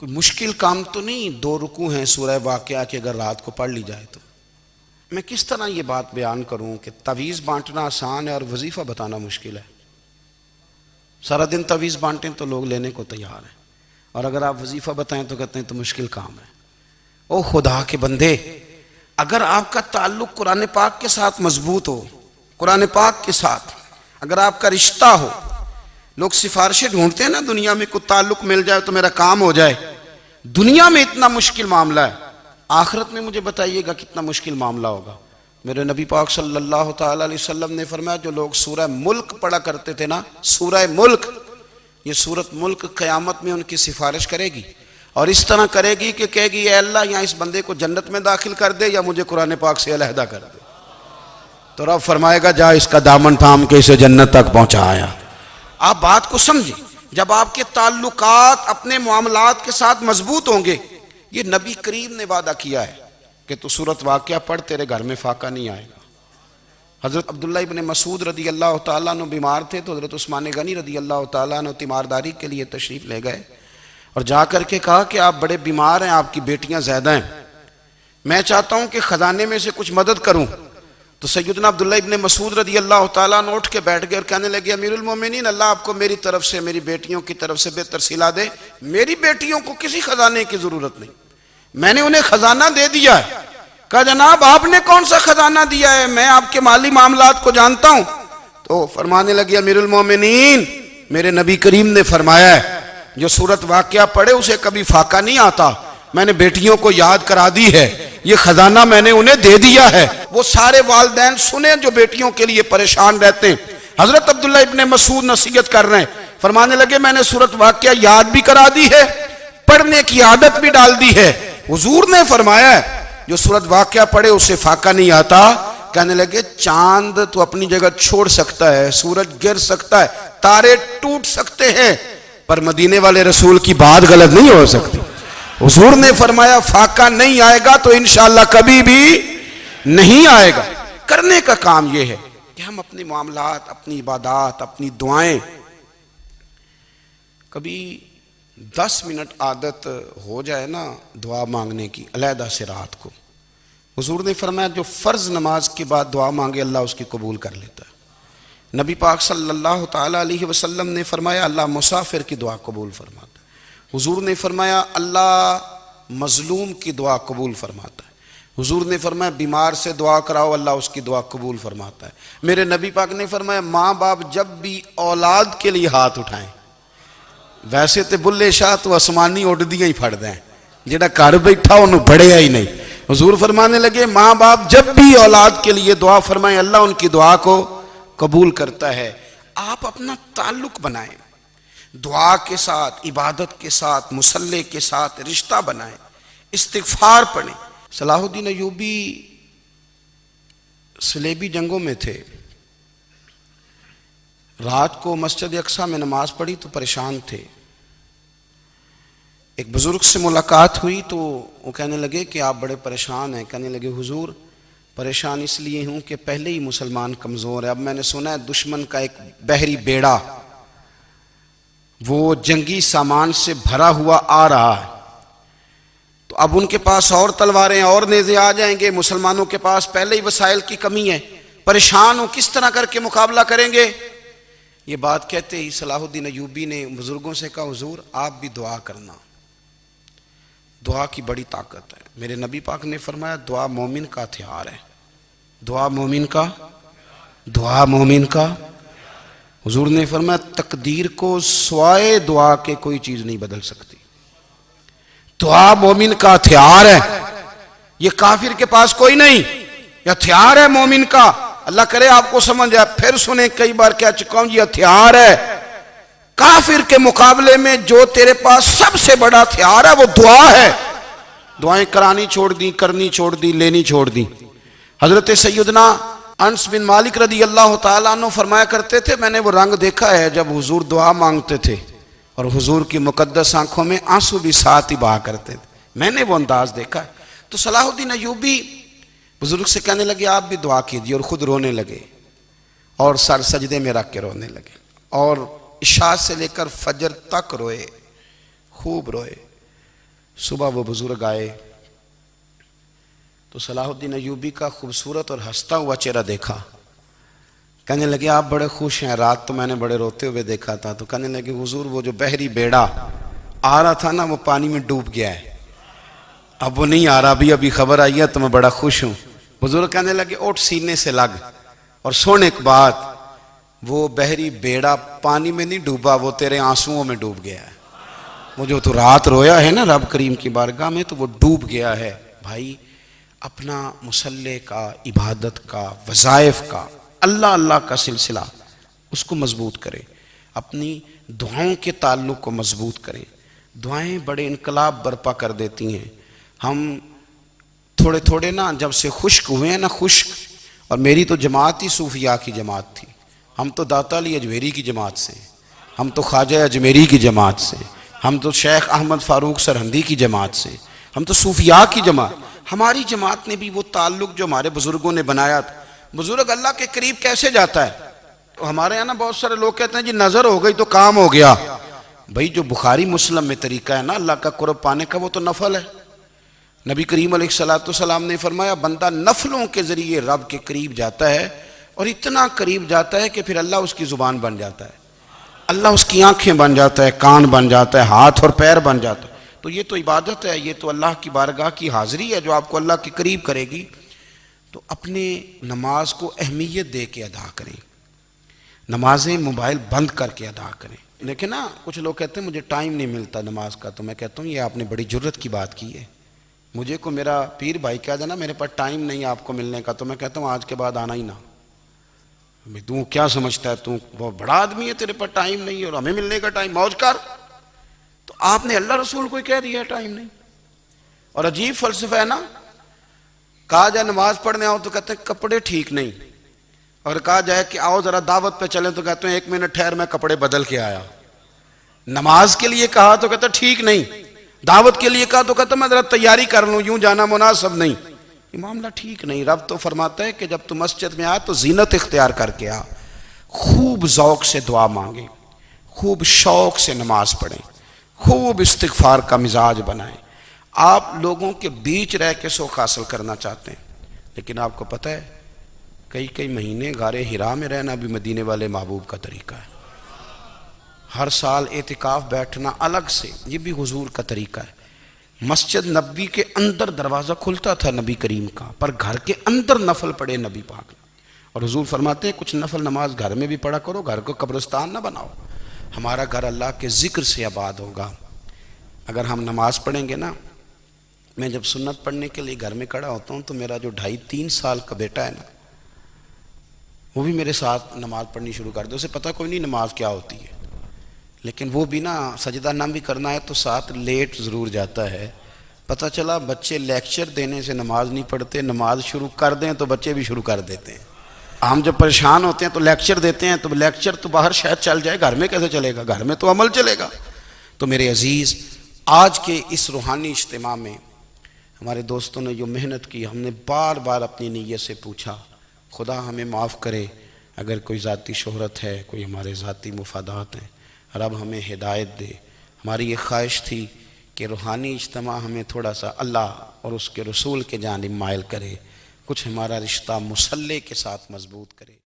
کوئی مشکل کام تو نہیں، 2 رکوع ہیں سورہ واقعہ کہ اگر رات کو پڑھ لی جائے تو۔ میں کس طرح یہ بات بیان کروں کہ تعویذ بانٹنا آسان ہے اور وظیفہ بتانا مشکل ہے۔ سارا دن تعویذ بانٹیں تو لوگ لینے کو تیار ہیں، اور اگر آپ وظیفہ بتائیں تو کہتے ہیں تو مشکل کام ہے۔ او خدا کے بندے، اگر آپ کا تعلق قرآن پاک کے ساتھ مضبوط ہو، قرآن پاک کے ساتھ اگر آپ کا رشتہ ہو، لوگ سفارشیں ڈھونڈتے ہیں نا دنیا میں، کوئی تعلق مل جائے تو میرا کام ہو جائے۔ دنیا میں اتنا مشکل معاملہ ہے، آخرت میں مجھے بتائیے گا کتنا مشکل معاملہ ہوگا۔ میرے نبی پاک صلی اللہ تعالی علیہ وسلم نے فرمایا جو لوگ سورہ ملک پڑھا کرتے تھے نا، سورہ ملک، یہ سورت ملک قیامت میں ان کی سفارش کرے گی، اور اس طرح کرے گی کہ کہے گی اے اللہ یہاں اس بندے کو جنت میں داخل کر دے یا مجھے قرآن پاک سے علیحدہ کر دے۔ تو رب فرمائے گا جا اس کا دامن تھام کے اسے جنت تک پہنچایا۔ آپ بات کو سمجھیں، جب آپ کے تعلقات اپنے معاملات کے ساتھ مضبوط ہوں گے، یہ نبی کریم نے وعدہ کیا ہے کہ تو سورت واقعہ پڑھ تیرے گھر میں فاقہ نہیں آئے گا۔ حضرت عبداللہ ابن مسعود رضی اللہ تعالیٰ عنہ بیمار تھے تو حضرت عثمان غنی رضی اللہ تعالیٰ عنہ تیمارداری کے لیے تشریف لے گئے، اور جا کر کے کہا کہ آپ بڑے بیمار ہیں، آپ کی بیٹیاں زیادہ ہیں، میں چاہتا ہوں کہ خزانے میں سے کچھ مدد کروں۔ تو سیدنا عبداللہ ابن مسعود رضی اللہ تعالیٰ عنہ اٹھ کے بیٹھ گئے اور کہنے لگے امیر المومنین، اللہ آپ کو میری طرف سے، میری بیٹیوں کی طرف سے بہتر صلہ دے، میری بیٹیوں کو کسی خزانے کی ضرورت نہیں، میں نے انہیں خزانہ دے دیا ہے۔ کہا جناب آپ نے کون سا خزانہ دیا ہے، میں آپ کے مالی معاملات کو جانتا ہوں۔ تو فرمانے لگے امیر المومنین، میرے نبی کریم نے فرمایا ہے جو سورت واقعہ پڑھے اسے کبھی فاقہ نہیں آتا، میں نے بیٹیوں کو یاد کرا دی ہے، یہ خزانہ میں نے انہیں دے دیا ہے۔ وہ سارے والدین سنیں جو بیٹیوں کے لیے پریشان رہتے ہیں۔ حضرت عبداللہ ابن مسعود نصیحت کر رہے ہیں، فرمانے لگے میں نے سورت واقعہ یاد بھی کرا دی ہے، پڑھنے کی عادت بھی ڈال دی ہے۔ حضور نے فرمایا ہے جو سورت واقعہ پڑھے اسے فاقہ نہیں آتا۔ کہنے لگے چاند تو اپنی جگہ چھوڑ سکتا ہے، سورج گر سکتا ہے، تارے ٹوٹ سکتے ہیں، پر مدینے والے رسول کی بات غلط نہیں ہو سکتی۔ حضور نے فرمایا فاقہ نہیں آئے گا تو انشاءاللہ کبھی بھی نہیں آئے گا۔ کرنے کا کام یہ ہے کہ ہم اپنے معاملات، اپنی عبادات، اپنی دعائیں، کبھی 10 منٹ عادت ہو جائے نا دعا مانگنے کی علیحدہ سے رات کو۔ حضور نے فرمایا جو فرض نماز کے بعد دعا مانگے اللہ اس کی قبول کر لیتا ہے۔ نبی پاک صلی اللہ تعالی علیہ وسلم نے فرمایا اللہ مسافر کی دعا قبول فرماتا ہے۔ حضور نے فرمایا اللہ مظلوم کی دعا قبول فرماتا ہے۔ حضور نے فرمایا بیمار سے دعا کراؤ اللہ اس کی دعا قبول فرماتا ہے۔ میرے نبی پاک نے فرمایا ماں باپ جب بھی اولاد کے لیے ہاتھ اٹھائیں، ویسے تے بلے شاہ تو آسمانی اڈ دیاں ہی پھڑ دیں، جڑا گھر بیٹھا انہوں بڑھیا ہی نہیں۔ حضور فرمانے لگے ماں باپ جب بھی اولاد کے لیے دعا فرمائیں اللہ ان کی دعا کو قبول کرتا ہے۔ آپ اپنا تعلق بنائیں، دعا کے ساتھ، عبادت کے ساتھ، مصلی کے ساتھ رشتہ بنائیں، استغفار پڑھیں۔ صلاح الدین ایوبی صلیبی جنگوں میں تھے، رات کو مسجد اقصی میں نماز پڑھی تو پریشان تھے۔ ایک بزرگ سے ملاقات ہوئی تو وہ کہنے لگے کہ آپ بڑے پریشان ہیں۔ کہنے لگے حضور پریشان اس لیے ہوں کہ پہلے ہی مسلمان کمزور ہے، اب میں نے سنا ہے دشمن کا ایک بحری بیڑا وہ جنگی سامان سے بھرا ہوا آ رہا ہے، تو اب ان کے پاس اور تلواریں اور نیزے آ جائیں گے، مسلمانوں کے پاس پہلے ہی وسائل کی کمی ہے، پریشان ہوں کس طرح کر کے مقابلہ کریں گے۔ یہ بات کہتے ہی صلاح الدین ایوبی نے بزرگوں سے کہا حضور آپ بھی دعا کرنا، دعا کی بڑی طاقت ہے۔ میرے نبی پاک نے فرمایا دعا مومن کا ہتھیار ہے، دعا مومن کا، دعا مومن کا۔ حضور نے فرمایا تقدیر کو سوائے دعا کے کوئی چیز نہیں بدل سکتی، دعا مومن کا ہتھیار ہے، یہ کافر کے پاس کوئی نہیں، یہ ہتھیار ہے مومن کا۔ اللہ کرے آپ کو سمجھ آئے، پھر سنیں کئی بار کہہ چکا ہوں یہ ہتھیار ہے، کافر کے مقابلے میں جو تیرے پاس سب سے بڑا ہتھیار ہے وہ دعا ہے۔ دعائیں کرانی چھوڑ دی، کرنی چھوڑ دی، لینی چھوڑ دی۔ حضرت سیدنا انس بن مالک رضی اللہ تعالیٰ عنہ فرمایا کرتے تھے میں نے وہ رنگ دیکھا ہے جب حضور دعا مانگتے تھے اور حضور کی مقدس آنکھوں میں آنسو بھی ساتھ ہی بہا کرتے تھے، میں نے وہ انداز دیکھا ہے۔ تو صلاح الدین ایوبی بزرگ سے کہنے لگے آپ بھی دعا کیجیے، اور خود رونے لگے اور سر سجدے میں رکھ کے رونے لگے، اور عشاء سے لے کر فجر تک روئے، خوب روئے۔ صبح وہ بزرگ آئے تو صلاح الدین ایوبی کا خوبصورت اور ہنستا ہوا چہرہ دیکھا. کہنے لگے آپ بڑے خوش ہیں, رات تو میں نے بڑے روتے ہوئے دیکھا تھا. تو کہنے لگے حضور وہ جو بحری بیڑا آ رہا تھا نا وہ پانی میں ڈوب گیا ہے, اب وہ نہیں آ رہا, ابھی خبر آئی ہے تو میں بڑا خوش ہوں. بزرگ کہنے لگے اٹھ سینے سے لگ اور سن ایک بات, وہ بحری بیڑا پانی میں نہیں ڈوبا, وہ تیرے آنسوؤں میں ڈوب گیا ہے. وہ جو تو رات رویا ہے نا رب کریم کی بارگاہ میں, تو وہ ڈوب گیا ہے. بھائی اپنا مصلی کا, عبادت کا, وظائف کا, اللہ اللہ کا سلسلہ اس کو مضبوط کرے, اپنی دعاؤں کے تعلق کو مضبوط کریں. دعائیں بڑے انقلاب برپا کر دیتی ہیں. ہم تھوڑے تھوڑے نا جب سے خشک ہوئے ہیں نا, خشک, اور میری تو جماعت ہی صوفیاء کی جماعت تھی. ہم تو داتا علی اجمیری کی جماعت سے, ہم تو خواجہ اجمیری کی جماعت سے, ہم تو شیخ احمد فاروق سرہندی کی جماعت سے, ہم تو صوفیاء کی جماعت. ہماری جماعت نے بھی وہ تعلق جو ہمارے بزرگوں نے بنایا تھا. بزرگ اللہ کے قریب کیسے جاتا ہے؟ ہمارے یہاں نا بہت سارے لوگ کہتے ہیں جی نظر ہو گئی تو کام ہو گیا. بھائی جو بخاری مسلم میں طریقہ ہے نا اللہ کا قرب پانے کا, وہ تو نفل ہے. نبی کریم علیہ السلام نے فرمایا بندہ نفلوں کے ذریعے رب کے قریب جاتا ہے, اور اتنا قریب جاتا ہے کہ پھر اللہ اس کی زبان بن جاتا ہے, اللہ اس کی آنکھیں بن جاتا ہے, کان بن جاتا ہے, ہاتھ اور پیر بن جاتا ہے. تو یہ تو عبادت ہے, یہ تو اللہ کی بارگاہ کی حاضری ہے جو آپ کو اللہ کے قریب کرے گی. تو اپنے نماز کو اہمیت دے کے ادا کریں, نمازیں موبائل بند کر کے ادا کریں. لیکن نا کچھ لوگ کہتے ہیں مجھے ٹائم نہیں ملتا نماز کا, تو میں کہتا ہوں یہ آپ نے بڑی جرت کی بات کی ہے. مجھے کو میرا پیر بھائی کہہ دینا میرے پاس ٹائم نہیں آپ کو ملنے کا, تو میں کہتا ہوں آج کے بعد آنا ہی نہ. تو کیا سمجھتا ہے, تو بہت بڑا آدمی ہے, تیرے پاس ٹائم نہیں ہے اور ہمیں ملنے کا ٹائم, موج کر. تو آپ نے اللہ رسول کو کہہ دیا ٹائم نہیں. اور عجیب فلسفہ ہے نا, کہا جائے نماز پڑھنے آؤ تو کہتے ہیں کپڑے ٹھیک نہیں, اور کہا جائے کہ آؤ ذرا دعوت پہ چلیں تو کہتے ہیں 1 منٹ ٹھہر میں کپڑے بدل کے آیا. نماز کے لیے کہا تو کہتے ہیں ٹھیک نہیں, دعوت کے لیے کہا تو کہتا میں ذرا تیاری کر لوں, یوں جانا مناسب نہیں. یہ معاملہ ٹھیک نہیں. رب تو فرماتا ہے کہ جب تو مسجد میں آ تو زینت اختیار کر کے آ, خوب ذوق سے دعا مانگیں, خوب شوق سے نماز پڑھیں, خوب استغفار کا مزاج بنائیں. آپ لوگوں کے بیچ رہ کے سوکھ حاصل کرنا چاہتے ہیں, لیکن آپ کو پتہ ہے کئی مہینے غار حرا میں رہنا بھی مدینے والے محبوب کا طریقہ ہے. ہر سال اعتکاف بیٹھنا الگ سے, یہ بھی حضور کا طریقہ ہے. مسجد نبی کے اندر دروازہ کھلتا تھا نبی کریم کا, پر گھر کے اندر نفل پڑے نبی پاک نے. اور حضور فرماتے ہیں کچھ نفل نماز گھر میں بھی پڑھا کرو, گھر کو قبرستان نہ بناؤ. ہمارا گھر اللہ کے ذکر سے آباد ہوگا. اگر ہم نماز پڑھیں گے نا, میں جب سنت پڑھنے کے لیے گھر میں کھڑا ہوتا ہوں تو میرا جو 2.5-3 سال کا بیٹا ہے نا, وہ بھی میرے ساتھ نماز پڑھنی شروع کر دے. اسے پتہ کوئی نہیں نماز کیا ہوتی ہے, لیکن وہ بھی نا سجدہ نہ بھی کرنا ہے تو ساتھ لیٹ ضرور جاتا ہے. پتہ چلا بچے لیکچر دینے سے نماز نہیں پڑھتے, نماز شروع کر دیں تو بچے بھی شروع کر دیتے ہیں. ہم جب پریشان ہوتے ہیں تو لیکچر دیتے ہیں, تو لیکچر تو باہر شاید چل جائے, گھر میں کیسے چلے گا, گھر میں تو عمل چلے گا. تو میرے عزیز, آج کے اس روحانی اجتماع میں ہمارے دوستوں نے جو محنت کی, ہم نے بار بار اپنی نیت سے پوچھا خدا ہمیں معاف کرے اگر کوئی ذاتی شہرت ہے, کوئی ہمارے ذاتی مفادات ہیں, رب ہمیں ہدایت دے. ہماری یہ خواہش تھی کہ روحانی اجتماع ہمیں تھوڑا سا اللہ اور اس کے رسول کے جانب مائل کرے, کچھ ہمارا رشتہ مصلی کے ساتھ مضبوط کرے.